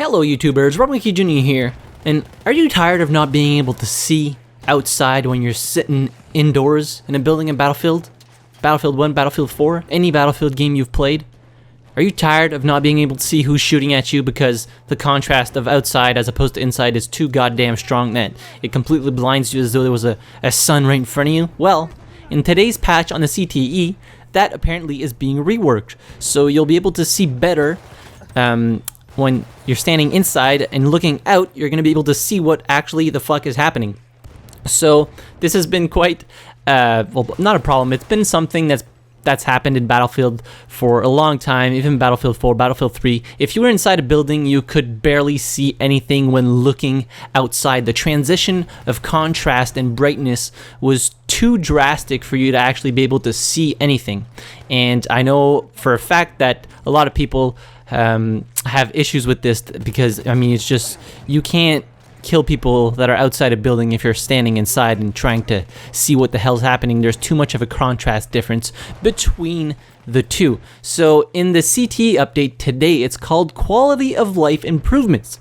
Hello YouTubers, RogueMonkeyJr here, and are you tired of not being able to see outside when you're sitting indoors in a building in Battlefield? Battlefield 1, Battlefield 4, any Battlefield game you've played? Are you tired of not being able to see who's shooting at you because the contrast of outside as opposed to inside is too goddamn strong that it completely blinds you as though there was a sun right in front of you? Well, in today's patch on the CTE, that apparently is being reworked, so you'll be able to see better when you're standing inside and looking out. You're going to be able to see what actually the fuck is happening. So this has been quite, well, not a problem. It's been something that's happened in Battlefield for a long time, even Battlefield 4, Battlefield 3. If you were inside a building, you could barely see anything when looking outside. The transition of contrast and brightness was too drastic for you to actually be able to see anything. And I know for a fact that a lot of people have issues with this because, I mean, it's just, you can't kill people that are outside a building if you're standing inside and trying to see what the hell's happening. There's too much of a contrast difference between the two. So in the CTE update today, it's called Quality of Life Improvements.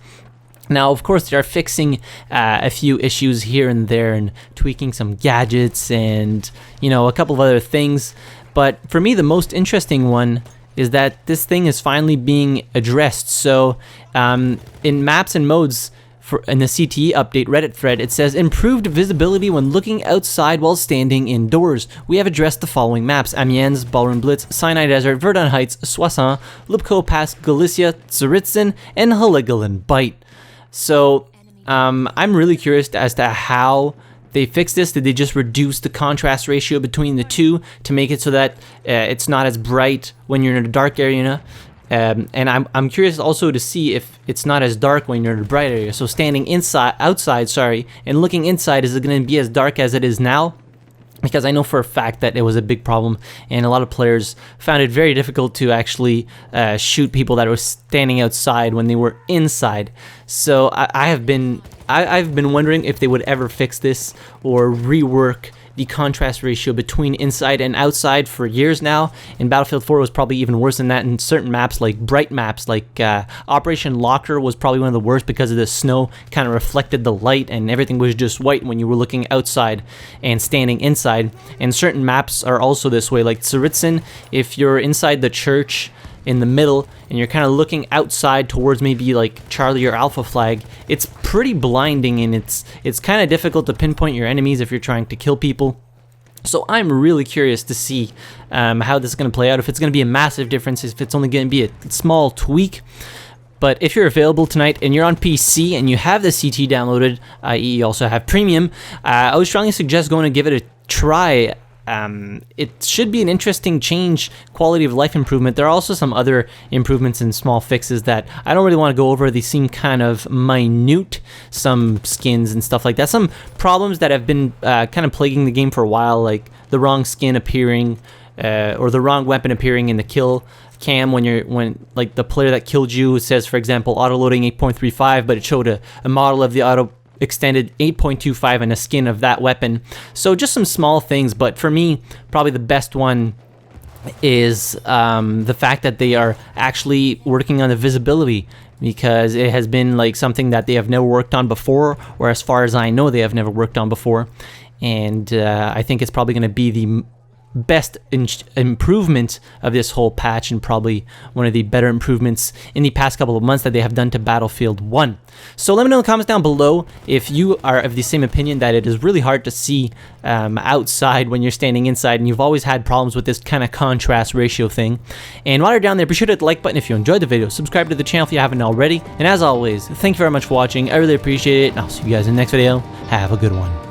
Now, of course, they're fixing a few issues here and there and tweaking some gadgets and, you know, a couple of other things. But for me, the most interesting one is that this thing is finally being addressed. So in maps and modes, in the CTE update Reddit thread, it says improved visibility when looking outside while standing indoors. We have addressed the following maps: Amiens, Ballroom Blitz, Sinai Desert, Verdun Heights, Soissons, Lupko Pass, Galicia, Tsaritsyn, and Heligoland Bight. So I'm really curious as to how they fixed this. Did they just reduce the contrast ratio between the two to make it so that it's not as bright when you're in a dark area? And I'm curious also to see if it's not as dark when you're in a bright area. So standing outside, and looking inside, is it going to be as dark as it is now? Because I know for a fact that it was a big problem, and a lot of players found it very difficult to actually shoot people that were standing outside when they were inside. So I've been wondering if they would ever fix this or rework the contrast ratio between inside and outside for years now. In Battlefield 4 it was probably even worse than that in certain maps, like bright maps, like Operation Locker was probably one of the worst because of the snow kind of reflected the light and everything was just white when you were looking outside and standing inside. And certain maps are also this way, like Tsaritsyn. If you're inside the church in the middle and you're kind of looking outside towards maybe like Charlie or Alpha Flag, it's pretty blinding and it's kind of difficult to pinpoint your enemies if you're trying to kill people. So I'm really curious to see how this is going to play out, if it's going to be a massive difference, if it's only going to be a small tweak. But if you're available tonight and you're on PC and you have the CT downloaded, i.e. you also have Premium, I would strongly suggest going to give it a try. It should be an interesting change, quality of life improvement. There are also some other improvements and small fixes that I don't really want to go over. They seem kind of minute, some skins and stuff like that. Some problems that have been kind of plaguing the game for a while, like the wrong skin appearing or the wrong weapon appearing in the kill cam when like the player that killed you says, for example, auto loading 8.35, but it showed a model of the auto extended 8.25 and a skin of that weapon. So just some small things, but for me, probably the best one is the fact that they are actually working on the visibility, because it has been like something that they have never worked on before, or as far as I know, they have never worked on before. And I think it's probably going to be the best improvement of this whole patch, and probably one of the better improvements in the past couple of months that they have done to Battlefield 1. So let me know in the comments down below if you are of the same opinion that it is really hard to see outside when you're standing inside, and you've always had problems with this kind of contrast ratio thing. And while you're down there, be sure to hit the like button if you enjoyed the video, subscribe to the channel if you haven't already, and as always, thank you very much for watching. I really appreciate it, and I'll see you guys in the next video. Have a good one.